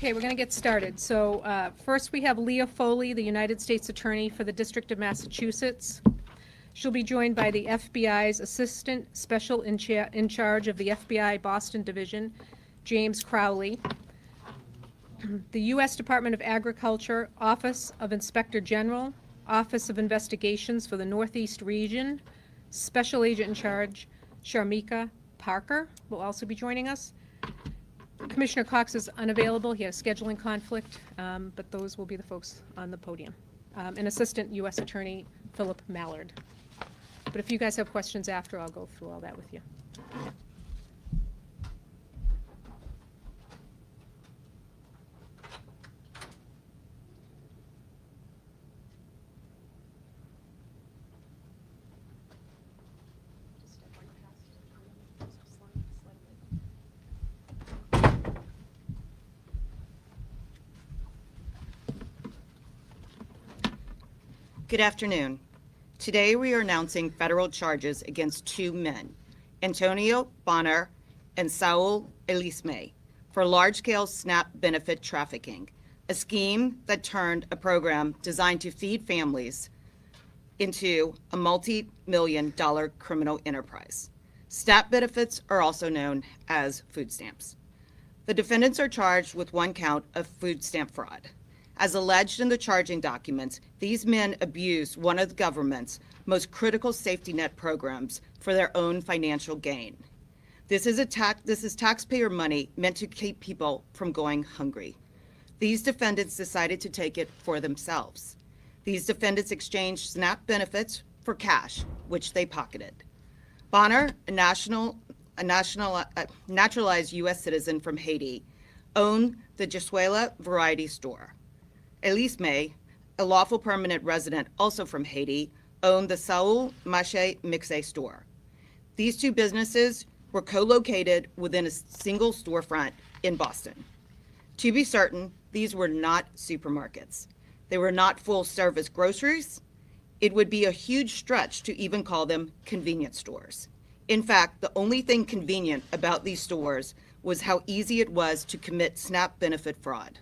Okay, we're going to get started. So first we have Leah Foley, the United States Attorney for the District of Massachusetts. She'll be joined by the FBI's Assistant Special in Charge of the FBI Boston Division, James Crowley. The U.S. Department of Agriculture, Office of Inspector General, Office of Investigations for the Northeast Region, Special Agent in Charge, Sharmika Parker, will also be joining us. Commissioner Cox is unavailable. He had a scheduling conflict, but those will be the folks on the podium. And Assistant U.S. Attorney Philip Mallard. But if you guys have questions after, I'll go through all that with you. Good afternoon. Today we are announcing federal charges against two men, Antonio Bonner and Saul Elisme, for large-scale SNAP benefit trafficking, a scheme that turned a program designed to feed families into a multi-million-dollar criminal enterprise. SNAP benefits are also known as food stamps. The defendants are charged with one count of food stamp fraud. As alleged in the charging documents, these men abused one of the government's most critical safety net programs for their own financial gain. This is taxpayer money meant to keep people from going hungry. These defendants decided to take it for themselves. These defendants exchanged SNAP benefits for cash, which they pocketed. Bonner, a naturalized U.S. citizen from Haiti, owned the Jesuela Variety Store. Elisme, a lawful permanent resident also from Haiti, owned the Saul Mache Mixe store. These two businesses were co-located within a single storefront in Boston. To be certain, these were not supermarkets. They were not full-service groceries. It would be a huge stretch to even call them convenience stores. In fact, the only thing convenient about these stores was how easy it was to commit SNAP benefit fraud.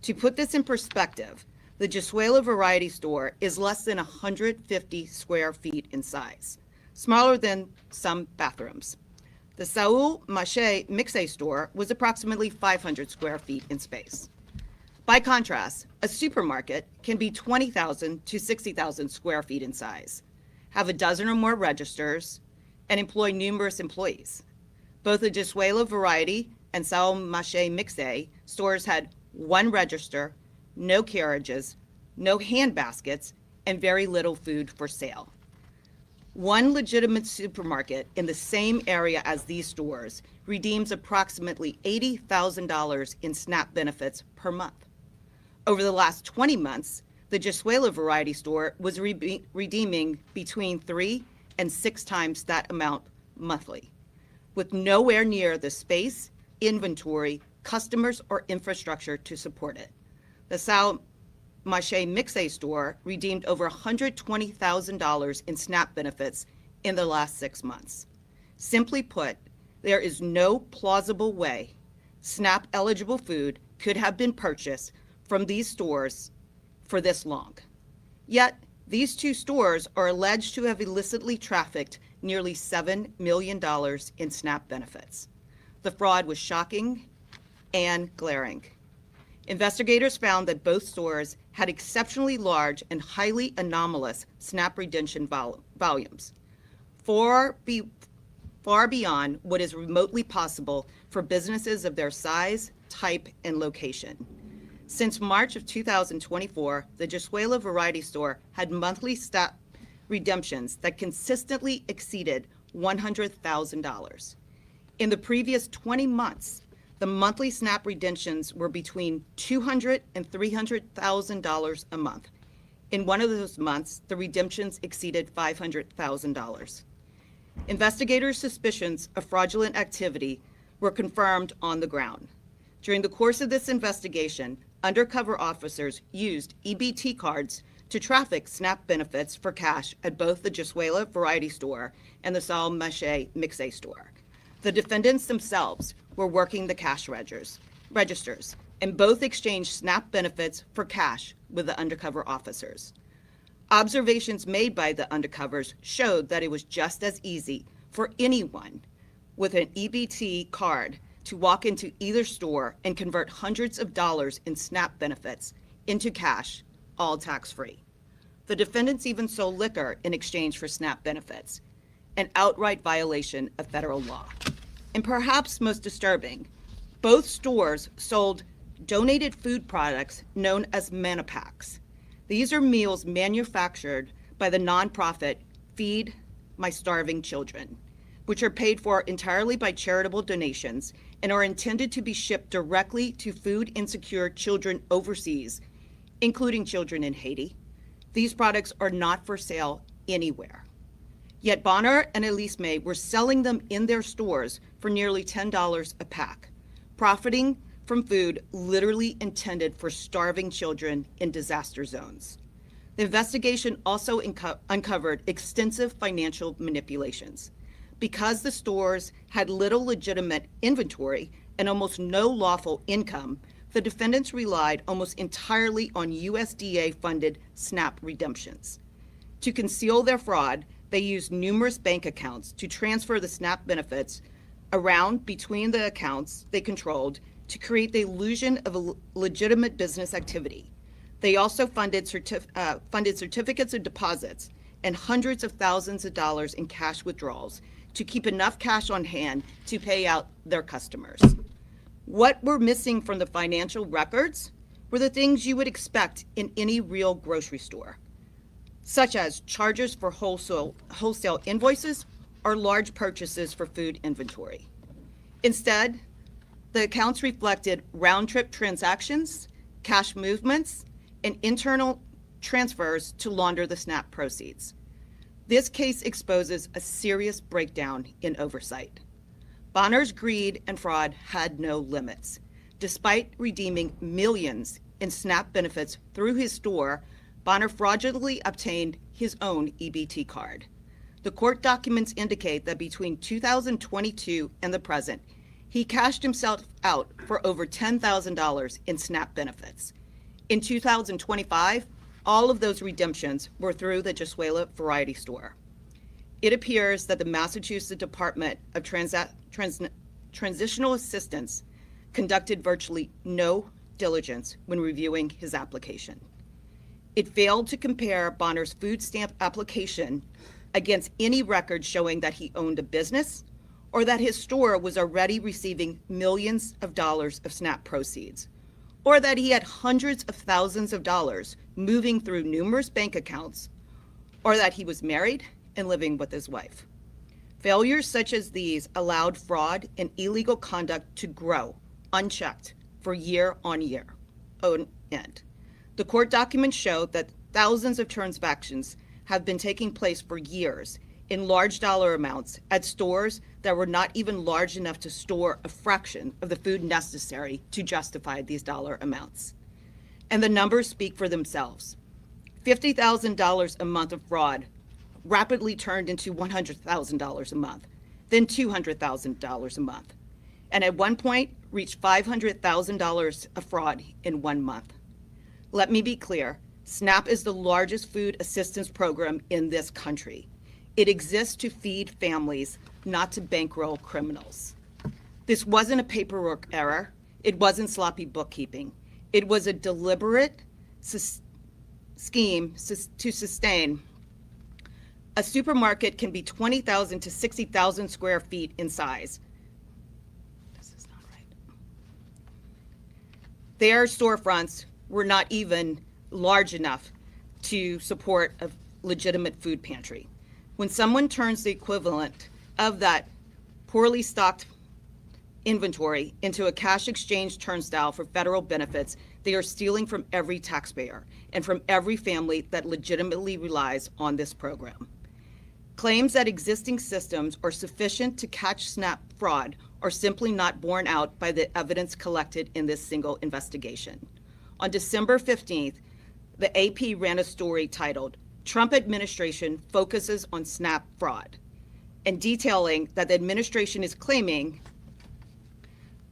To put this in perspective, the Jesuela Variety Store is less than 150 square feet in size, smaller than some bathrooms. The Saul Mache Mixe store was approximately 500 square feet in space. By contrast, a supermarket can be 20,000 to 60,000 square feet in size, have a dozen or more registers, and employ numerous employees. Both the Jesuela Variety and Saul Mache Mixe stores had one register, no carriages, no hand baskets, and very little food for sale. One legitimate supermarket in the same area as these stores redeems approximately $80,000 in SNAP benefits per month. Over the last 20 months, the Jesuela Variety Store was redeeming between 3 and 6 times that amount monthly, with nowhere near the space, inventory, customers, or infrastructure to support it. The Saul Mache Mixe store redeemed over $120,000 in SNAP benefits in the last 6 months. Simply put, there is no plausible way SNAP eligible food could have been purchased from these stores for this long. Yet, these two stores are alleged to have illicitly trafficked nearly $7 million in SNAP benefits. The fraud was shocking and glaring. Investigators found that both stores had exceptionally large and highly anomalous SNAP redemption volumes, far beyond what is remotely possible for businesses of their size, type, and location. Since March of 2024, the Jesuela Variety Store had monthly SNAP redemptions that consistently exceeded $100,000. In the previous 20 months, the monthly SNAP redemptions were between $200,000 and $300,000 a month. In one of those months, the redemptions exceeded $500,000. Investigators' suspicions of fraudulent activity were confirmed on the ground. During the course of this investigation, undercover officers used EBT cards to traffic SNAP benefits for cash at both the Jesuela Variety Store and the Saul Mache Mixe store. The defendants themselves were working the cash registers. and both exchanged SNAP benefits for cash with the undercover officers. Observations made by the undercovers showed that it was just as easy for anyone with an EBT card to walk into either store and convert hundreds of dollars in SNAP benefits into cash, all tax-free. The defendants even sold liquor in exchange for SNAP benefits, an outright violation of federal law. And perhaps most disturbing, both stores sold donated food products known as manna packs. These are meals manufactured by the nonprofit Feed My Starving Children, which are paid for entirely by charitable donations and are intended to be shipped directly to food insecure children overseas, including children in Haiti. These products are not for sale anywhere. Yet Bonner and Elise May were selling them in their stores for nearly $10 a pack, profiting from food literally intended for starving children in disaster zones. The investigation also uncovered extensive financial manipulations. Because the stores had little legitimate inventory and almost no lawful income, the defendants relied almost entirely on USDA-funded SNAP redemptions. To conceal their fraud, they used numerous bank accounts to transfer the SNAP benefits around between the accounts they controlled to create the illusion of a legitimate business activity. They also funded certificates of deposits and hundreds of thousands of dollars in cash withdrawals to keep enough cash on hand to pay out their customers. What were missing from the financial records were the things you would expect in any real grocery store, such as charges for wholesale invoices or large purchases for food inventory. Instead, the accounts reflected round-trip transactions, cash movements, and internal transfers to launder the SNAP proceeds. This case exposes a serious breakdown in oversight. Bonner's greed and fraud had no limits. Despite redeeming millions in SNAP benefits through his store, Bonner fraudulently obtained his own EBT card. The court documents indicate that between 2022 and the present, he cashed himself out for over $10,000 in SNAP benefits. In 2025, all of those redemptions were through the Jesuela Variety Store. It appears that the Massachusetts Department of Transitional Assistance conducted virtually no diligence when reviewing his application. It failed to compare Bonner's food stamp application against any record showing that he owned a business or that his store was already receiving millions of dollars of SNAP proceeds, or that he had hundreds of thousands of dollars moving through numerous bank accounts, or that he was married and living with his wife. Failures such as these allowed fraud and illegal conduct to grow unchecked for year on end. The court documents show that thousands of transactions have been taking place for years in large dollar amounts at stores that were not even large enough to store a fraction of the food necessary to justify these dollar amounts. And the numbers speak for themselves. $50,000 a month of fraud rapidly turned into $100,000 a month, then $200,000 a month, and at one point reached $500,000 of fraud in 1 month. Let me be clear, SNAP is the largest food assistance program in this country. It exists to feed families, not to bankroll criminals. This wasn't a paperwork error. It wasn't sloppy bookkeeping. It was a deliberate scheme to sustain. A supermarket can be 20,000 to 60,000 square feet in size. This is not right. Their storefronts were not even large enough to support a legitimate food pantry. When someone turns the equivalent of that poorly stocked inventory into a cash exchange turnstile for federal benefits, they are stealing from every taxpayer and from every family that legitimately relies on this program. Claims that existing systems are sufficient to catch SNAP fraud are simply not borne out by the evidence collected in this single investigation. On December 15th, the AP ran a story titled, "Trump Administration Focuses on SNAP Fraud," and detailing that the administration is claiming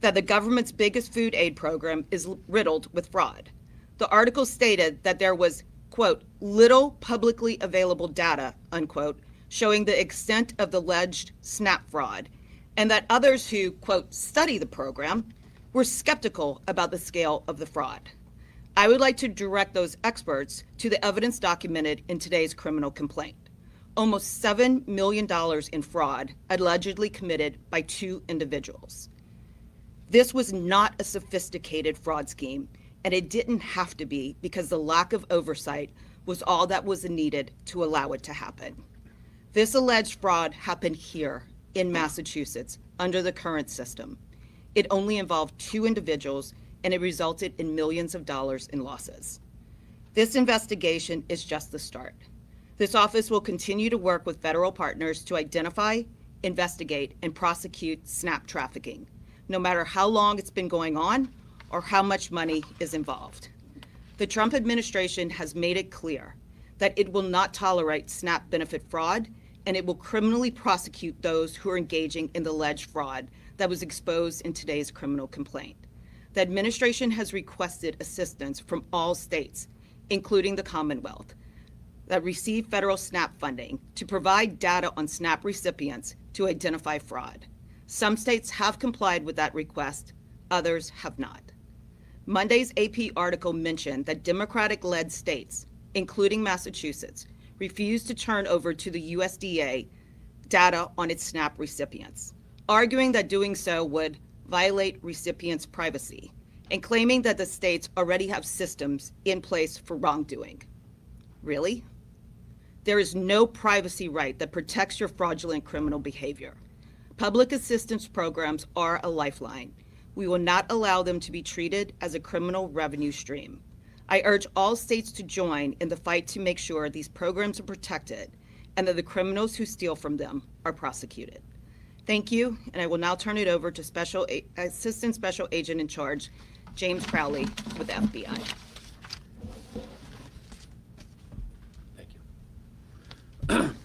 that the government's biggest food aid program is riddled with fraud. The article stated that there was, quote, little publicly available data, unquote, showing the extent of the alleged SNAP fraud, and that others who, quote, study the program were skeptical about the scale of the fraud. I would like to direct those experts to the evidence documented in today's criminal complaint. Almost $7 million in fraud allegedly committed by 2 individuals. This was not a sophisticated fraud scheme, and it didn't have to be because the lack of oversight was all that was needed to allow it to happen. This alleged fraud happened here in Massachusetts under the current system. It only involved 2 individuals, and it resulted in millions of dollars in losses. This investigation is just the start. This office will continue to work with federal partners to identify, investigate, and prosecute SNAP trafficking, no matter how long it's been going on or how much money is involved. The Trump administration has made it clear that it will not tolerate SNAP benefit fraud, and it will criminally prosecute those who are engaging in the alleged fraud that was exposed in today's criminal complaint. The administration has requested assistance from all states, including the Commonwealth, that receive federal SNAP funding to provide data on SNAP recipients to identify fraud. Some states have complied with that request, others have not. Monday's AP article mentioned that Democratic-led states, including Massachusetts, refused to turn over to the USDA data on its SNAP recipients, arguing that doing so would violate recipients' privacy, and claiming that the states already have systems in place for wrongdoing. Really? There is no privacy right that protects your fraudulent criminal behavior. Public assistance programs are a lifeline. We will not allow them to be treated as a criminal revenue stream. I urge all states to join in the fight to make sure these programs are protected and that the criminals who steal from them are prosecuted. Thank you, and I will now turn it over to Assistant Special Agent in Charge, James Crowley with the FBI.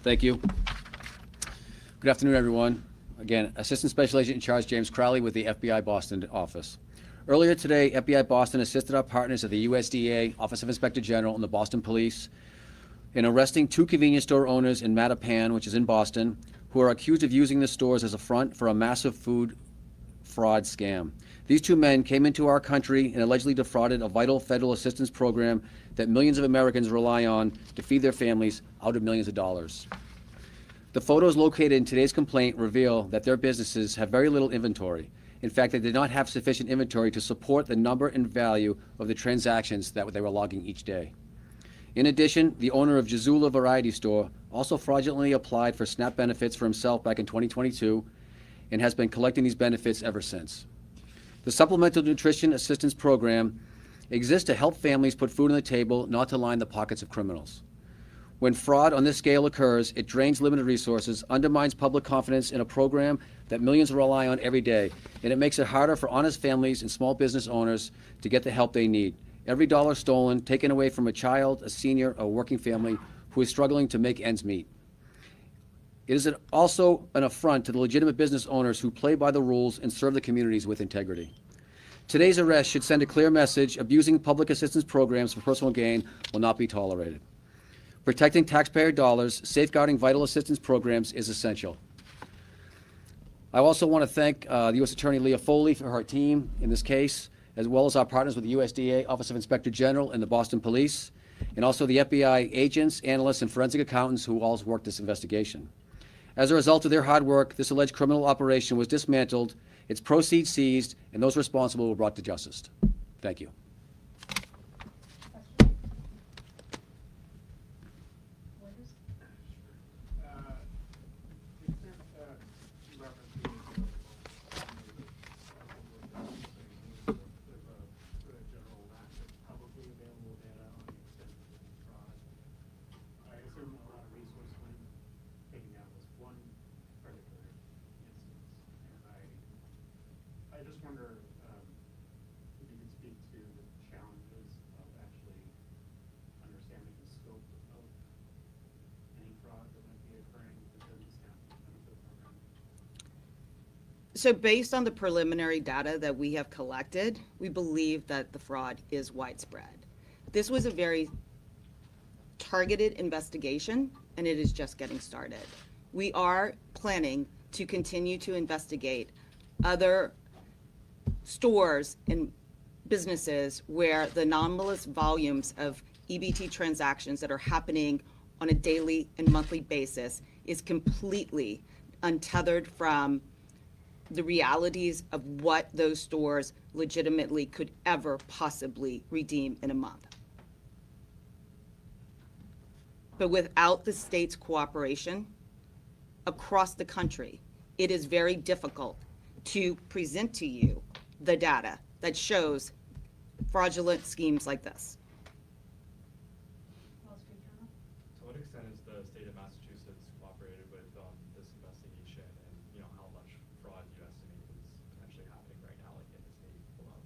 Thank you. Good afternoon, everyone. Again, Assistant Special Agent in Charge James Crowley with the FBI Boston office. Earlier today, FBI Boston assisted our partners at the USDA, Office of Inspector General, and the Boston Police in arresting 2 convenience store owners in Mattapan, which is in Boston, who are accused of using the stores as a front for a massive food fraud scam. These 2 men came into our country and allegedly defrauded a vital federal assistance program that millions of Americans rely on to feed their families out of millions of dollars. The photos located in today's complaint reveal that their businesses have very little inventory. In fact, they did not have sufficient inventory to support the number and value of the transactions that they were logging each day. In addition, the owner of Jazula Variety Store also fraudulently applied for SNAP benefits for himself back in 2022 and has been collecting these benefits ever since. The Supplemental Nutrition Assistance Program exists to help families put food on the table, not to line the pockets of criminals. When fraud on this scale occurs, it drains limited resources, undermines public confidence in a program that millions rely on every day, and it makes it harder for honest families and small business owners to get the help they need. Every dollar stolen, taken away from a child, a senior, or a working family who is struggling to make ends meet. It is also an affront to the legitimate business owners who play by the rules and serve the communities with integrity. Today's arrest should send a clear message: abusing public assistance programs for personal gain will not be tolerated. Protecting taxpayer dollars, safeguarding vital assistance programs is essential. I also want to thank the U.S. Attorney Leah Foley for her team in this case, as well as our partners with the USDA, Office of Inspector General, and the Boston Police, and also the FBI agents, analysts, and forensic accountants who all worked this investigation. As a result of their hard work, this alleged criminal operation was dismantled, its proceeds seized, and those responsible were brought to justice. Thank you. I just wonder if you could speak to the challenges of actually understanding the scope of any fraud that might be occurring within the SNAP benefit program. So based on the preliminary data that we have collected, we believe that the fraud is widespread. This was a very targeted investigation, and it is just getting started. We are planning to continue to investigate other stores and businesses where the anomalous volumes of EBT transactions that are happening on a daily and monthly basis is completely untethered from the realities of what those stores legitimately could ever possibly redeem in a month. But without the state's cooperation across the country, it is very difficult to present to you the data that shows fraudulent schemes like this. To what extent has the state of Massachusetts cooperated with this investigation, and how much fraud you estimate is potentially happening right now, like in the state alone?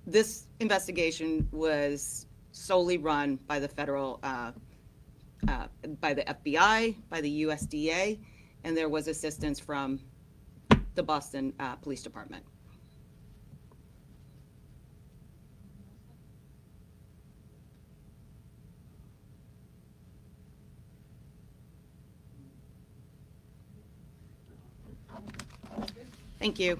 This investigation was solely run by the federal, by the FBI, by the USDA, and there was assistance from the Boston Police Department. Thank you.